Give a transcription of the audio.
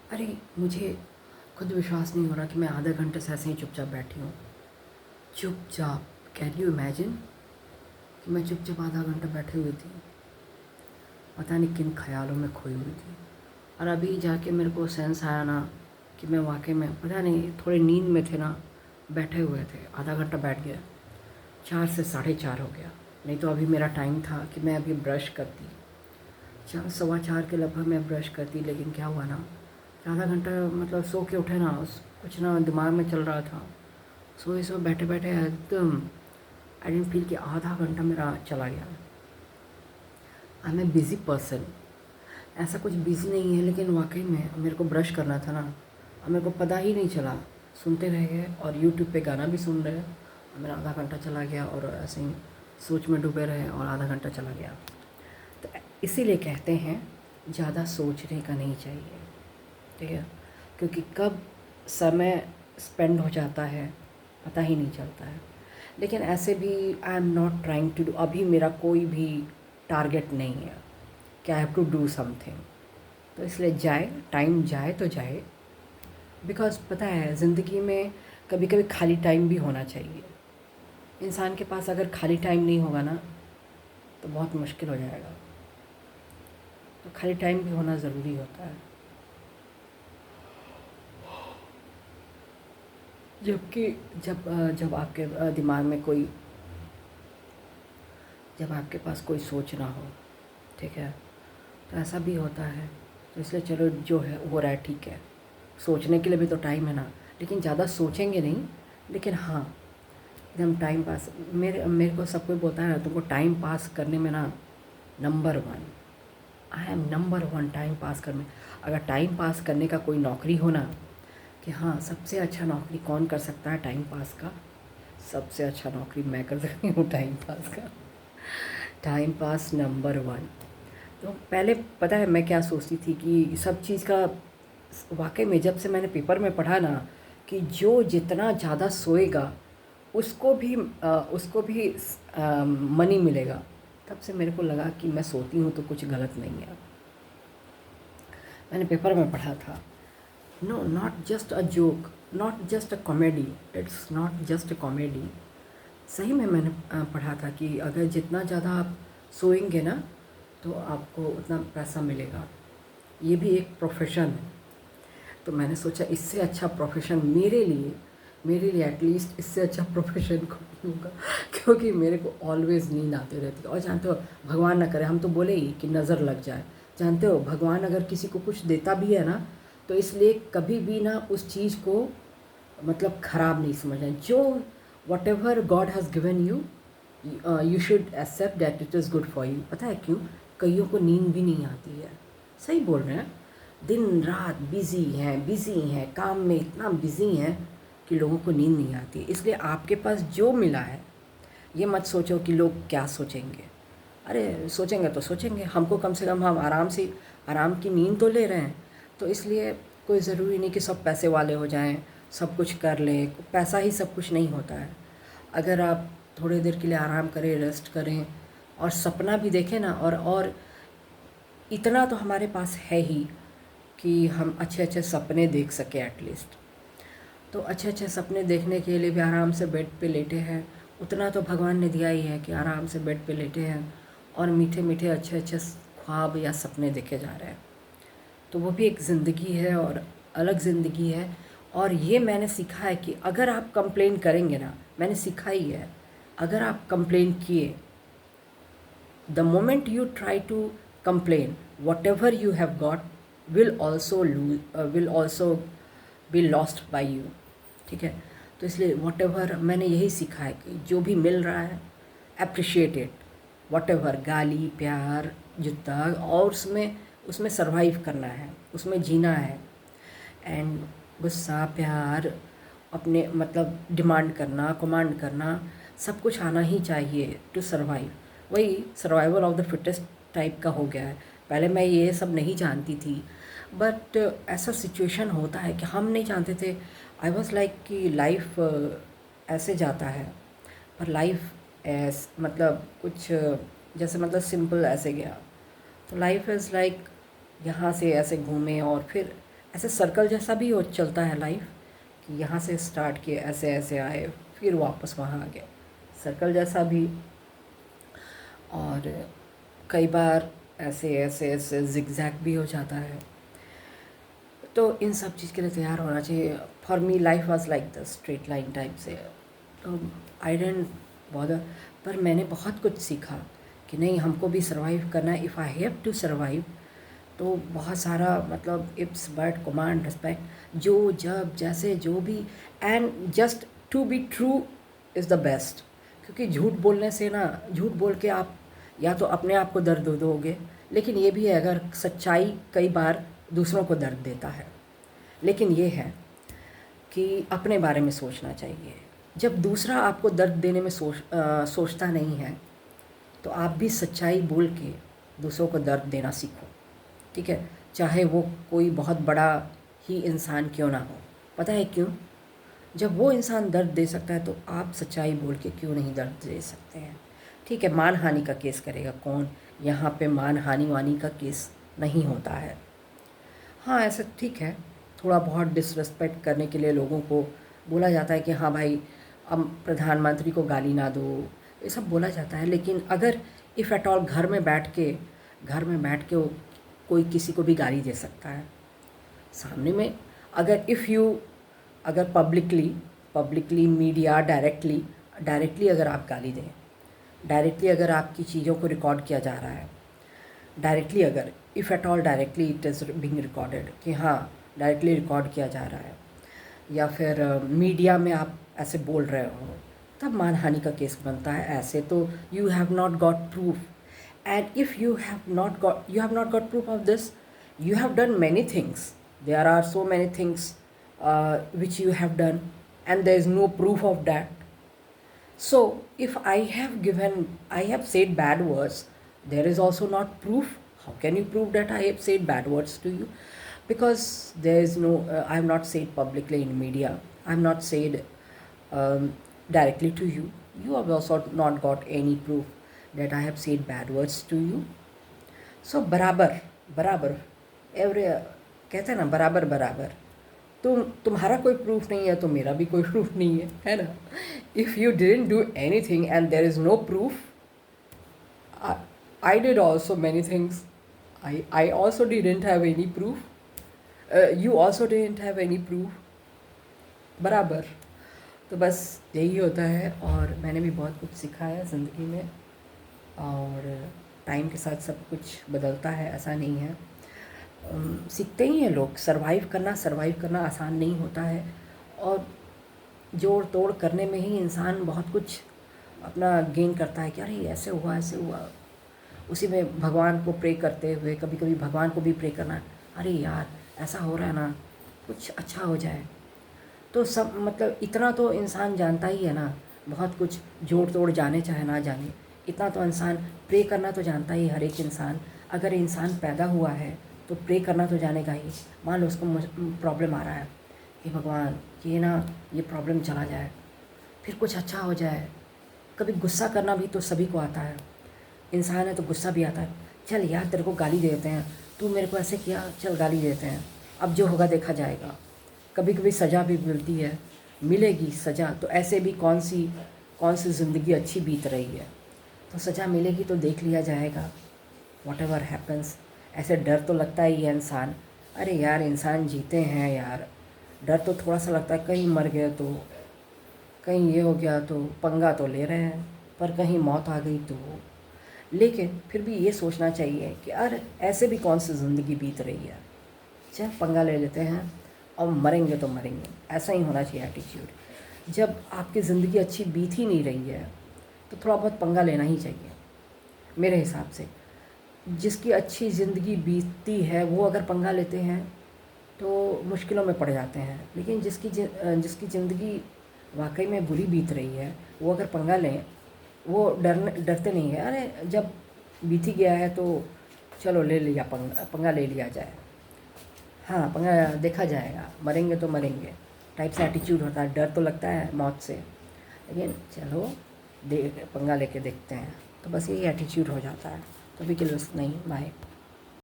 अरे मुझे खुद विश्वास नहीं हो रहा कि मैं आधे घंटे से ऐसे ही चुपचाप बैठी हूँ। चुपचाप, कैन यू इमेजिन कि मैं चुपचाप आधा घंटा बैठी हुई थी, पता नहीं किन ख्यालों में खोई हुई थी। और अभी जाके मेरे को सेंस आया ना कि मैं वाकई में पता नहीं थोड़ी नींद में थे ना, बैठे हुए थे, आधा घंटा बैठ गया, 4 से 4:30 हो गया। नहीं तो अभी मेरा टाइम था कि मैं अभी ब्रश करती, 4 सवा 4 के लगभग मैं ब्रश करती। लेकिन क्या हुआ ना कि आधा घंटा मतलब सो के उठे ना, कुछ ना दिमाग में चल रहा था, सोए सो बैठे बैठे एकदम आई डेंट फील कि आधा घंटा मेरा चला गया। I am a busy person, ऐसा कुछ बिज़ी नहीं है, लेकिन वाकई में मेरे को ब्रश करना था ना, और मेरे को पता ही नहीं चला, सुनते रह गए और यूट्यूब पे गाना भी सुन रहे और मेरा आधा घंटा चला गया और ऐसे ही सोच में डूबे रहे और आधा घंटा चला गया। तो इसीलिए कहते हैं ज़्यादा सोचने का नहीं चाहिए, ठीक है, क्योंकि कब समय स्पेंड हो जाता है पता ही नहीं चलता है। लेकिन ऐसे भी I am not trying to do, अभी मेरा कोई भी टारगेट नहीं है कि I have to do something. तो इसलिए जाए, टाइम जाए तो जाए, बिकॉज़ पता है ज़िंदगी में कभी कभी खाली टाइम भी होना चाहिए। इंसान के पास अगर खाली टाइम नहीं होगा ना तो बहुत मुश्किल हो जाएगा। तो खाली टाइम भी होना ज़रूरी होता है। जबकि जब आपके दिमाग में कोई, जब आपके पास कोई सोच ना हो, ठीक है, तो ऐसा भी होता है। तो इसलिए चलो जो है हो रहा है ठीक है, सोचने के लिए भी तो टाइम है ना, लेकिन ज़्यादा सोचेंगे नहीं। लेकिन हाँ, एकदम टाइम पास, मेरे मेरे को सब कोई बोलता है ना तुमको टाइम पास करने में ना number 1, I am number 1 time pass करने। अगर टाइम पास करने का कोई नौकरी हो ना कि हाँ सबसे अच्छा नौकरी कौन कर सकता है टाइम पास का, सबसे अच्छा नौकरी मैं कर सकती हूँ टाइम पास का। Time pass number 1। तो पहले पता है मैं क्या सोचती थी कि सब चीज़ का, वाकई में जब से मैंने पेपर में पढ़ा ना कि जो जितना ज़्यादा सोएगा उसको भी मनी मिलेगा, तब से मेरे को लगा कि मैं सोती हूँ तो कुछ गलत नहीं है। मैंने पेपर में पढ़ा था, no not just a joke, not just a comedy, it's not just a comedy. सही में मैंने पढ़ा था कि अगर जितना ज़्यादा आप सोएंगे ना तो आपको उतना पैसा मिलेगा। ये भी एक प्रोफेशन है। तो मैंने सोचा इससे अच्छा प्रोफेशन मेरे लिए एटलीस्ट इससे अच्छा प्रोफेशन कोई होगा, क्योंकि मेरे को ऑलवेज़ नींद आती रहती है। और जानते हो, भगवान ना करे, हम तो बोले ही कि नज़र लग जाए, जानते हो भगवान अगर किसी को कुछ देता भी है ना तो इसलिए कभी भी ना उस चीज़ को मतलब ख़राब नहीं समझना। जो whatever God has given you, you should accept that it is good for you. पता है क्यों? कईयों को नींद भी नहीं आती है, सही बोल रहे हैं, दिन रात बिज़ी हैं, काम में इतना बिज़ी हैं कि लोगों को नींद नहीं आती। इसलिए आपके पास जो मिला है ये मत सोचो कि लोग क्या सोचेंगे। अरे सोचेंगे तो सोचेंगे, हमको कम से कम हम आराम की नींद तो ले रहे हैं। तो इसलिए कोई ज़रूरी नहीं कि सब पैसे वाले हो जाएं, सब कुछ कर लें। पैसा ही सब कुछ नहीं होता है। अगर आप थोड़ी देर के लिए आराम करें, रेस्ट करें और सपना भी देखें ना, और इतना तो हमारे पास है ही कि हम अच्छे अच्छे सपने देख सकें एटलीस्ट। तो अच्छे अच्छे सपने देखने के लिए भी आराम से बेड पे लेटे हैं, उतना तो भगवान ने दिया ही है कि आराम से बेड पे लेटे हैं और मीठे मीठे अच्छे अच्छे ख्वाब या सपने देखे जा रहे हैं। तो वो भी एक ज़िंदगी है और अलग ज़िंदगी है। और ये मैंने सीखा है कि अगर आप कंप्लेन करेंगे ना, मैंने सीखा ही है, अगर आप कंप्लेन किए, the moment you try to complain, whatever you have got will also be lost by you, ठीक है। तो इसलिए whatever मैंने यही सीखा है कि जो भी मिल रहा है अप्रिशिएट इट, whatever गाली प्यार जुत्ता, और उसमें उसमें सरवाइव करना है, उसमें जीना है। एंड गुस्सा प्यार अपने मतलब डिमांड करना कमांड करना सब कुछ आना ही चाहिए टू सरवाइव। वही survival of the fittest type का हो गया है। पहले मैं ये सब नहीं जानती थी, बट ऐसा सिचुएशन होता है कि हम नहीं जानते थे। आई वॉज लाइक कि लाइफ ऐसे जाता है, पर लाइफ मतलब कुछ जैसे मतलब सिंपल ऐसे गया। तो लाइफ इज़ लाइक यहाँ से ऐसे घूमे और फिर ऐसे सर्कल जैसा भी हो चलता है लाइफ, कि यहाँ से स्टार्ट किए, ऐसे ऐसे आए, फिर वापस वहाँ आ गए, सर्कल जैसा भी। और कई बार ऐसे ऐसे ऐसे जिगजैग भी हो जाता है। तो इन सब चीज़ के लिए तैयार होना चाहिए। For me life was like the straight line type से। तो आई डेंट बॉदर, पर मैंने बहुत कुछ सीखा कि नहीं, हमको भी सर्वाइव करना है। If I have to survive, तो बहुत सारा मतलब इट्स बट कमांड रिस्पेक्ट, जो जब जैसे जो भी, and just to be true is the best. क्योंकि झूठ बोलने से ना, झूठ बोल के आप या तो अपने आप को दर्द दोगे, लेकिन ये भी है अगर सच्चाई कई बार दूसरों को दर्द देता है। लेकिन ये है कि अपने बारे में सोचना चाहिए। जब दूसरा आपको दर्द देने में सोचता नहीं है, तो आप भी सच्चाई बोल के दूसरों को दर्द देना सीखो, ठीक है? चाहे वो कोई बहुत बड़ा ही इंसान क्यों ना हो। पता है क्यों? जब वो इंसान दर्द दे सकता है, तो आप सच्चाई बोल के क्यों नहीं दर्द दे सकते हैं? ठीक है, मान हानि का केस करेगा कौन? यहाँ पे मान हानि वानी का केस नहीं होता है। हाँ, ऐसा ठीक है, थोड़ा बहुत डिसरिस्पेक्ट करने के लिए लोगों को बोला जाता है कि हाँ भाई, अब प्रधानमंत्री को गाली ना दो, ये सब बोला जाता है। लेकिन अगर इफ़ एट ऑल घर में बैठ के कोई किसी को भी गाली दे सकता है सामने में। अगर पब्लिकली मीडिया डायरेक्टली अगर आप गाली दें, डायरेक्टली अगर आपकी चीज़ों को रिकॉर्ड किया जा रहा है, डायरेक्टली अगर if at all directly it is being recorded, कि हाँ डायरेक्टली रिकॉर्ड किया जा रहा है, या फिर मीडिया में आप ऐसे बोल रहे हो, तब मानहानि का केस बनता है। ऐसे तो you have not got proof, and if you have not got proof of this, you have done many things. There are so many things which you have done, and there is no proof of that. So if I have said bad words, there is also not proof. How can you prove that I have said bad words to you? Because there is no, I have not said publicly in media, I have not said directly to you. You have also not got any proof that I have said bad words to you. So बराबर every कहते हैं ना, बराबर बराबर। तुम्हारा कोई proof नहीं है तो मेरा भी कोई प्रूफ नहीं है ना? If you didn't do anything and there is no proof, I did also many things, I also didn't have any proof, you also didn't have any proof, बराबर। तो बस यही होता है। और मैंने भी बहुत कुछ सीखा है ज़िंदगी में, और टाइम के साथ सब कुछ बदलता है, ऐसा नहीं है। सीखते ही हैं लोग। सर्वाइव करना आसान नहीं होता है, और जोड़ तोड़ करने में ही इंसान बहुत कुछ अपना गेन करता है कि अरे ऐसे हुआ। उसी में भगवान को प्रे करते हुए, कभी कभी भगवान को भी प्रे करना, अरे यार ऐसा हो रहा है ना, कुछ अच्छा हो जाए। तो सब मतलब इतना तो इंसान जानता ही है ना, बहुत कुछ जोड़ तोड़ जाने चाहे ना जाने, इतना तो इंसान प्रे करना तो जानता ही। हर एक इंसान, अगर इंसान पैदा हुआ है तो प्रे करना तो जानेगा ही। मान लो उसको प्रॉब्लम आ रहा है कि भगवान ये प्रॉब्लम चला जाए, फिर कुछ अच्छा हो जाए। कभी गुस्सा करना भी तो सभी को आता है, इंसान है तो गुस्सा भी आता है। चल यार तेरे को गाली देते हैं, तू मेरे को ऐसे किया, चल गाली देते हैं, अब जो होगा देखा जाएगा। कभी कभी सज़ा भी मिलती है, मिलेगी सज़ा, तो ऐसे भी कौन सी ज़िंदगी अच्छी बीत रही है, तो सज़ा मिलेगी तो देख लिया जाएगा। वॉट एवर हैपन्स, ऐसे डर तो लगता ही है इंसान। अरे यार इंसान जीते हैं यार, डर तो थोड़ा सा लगता है, कहीं मर गए तो, कहीं ये हो गया तो, पंगा तो ले रहे हैं, पर कहीं मौत आ गई तो। लेकिन फिर भी ये सोचना चाहिए कि अरे ऐसे भी कौन सी ज़िंदगी बीत रही है, चल पंगा ले लेते हैं, और मरेंगे तो मरेंगे। ऐसा ही होना चाहिए एटीट्यूड। जब आपकी ज़िंदगी अच्छी बीत ही नहीं रही है, तो थोड़ा बहुत पंगा लेना ही चाहिए मेरे हिसाब से। जिसकी अच्छी ज़िंदगी बीतती है वो अगर पंगा लेते हैं तो मुश्किलों में पड़ जाते हैं, लेकिन जिसकी ज़िंदगी वाकई में बुरी बीत रही है, वो अगर पंगा लें, वो डरते नहीं है। अरे जब बीती गया है तो चलो ले लिया, पंगा ले लिया जाए, हाँ पंगा देखा जाएगा, मरेंगे तो मरेंगे टाइप से एटीट्यूड होता है। डर तो लगता है मौत से, लेकिन चलो पंगा लेके देखते हैं, तो बस यही एटीट्यूड हो जाता है। तो अभी के लिए नहीं, बाय।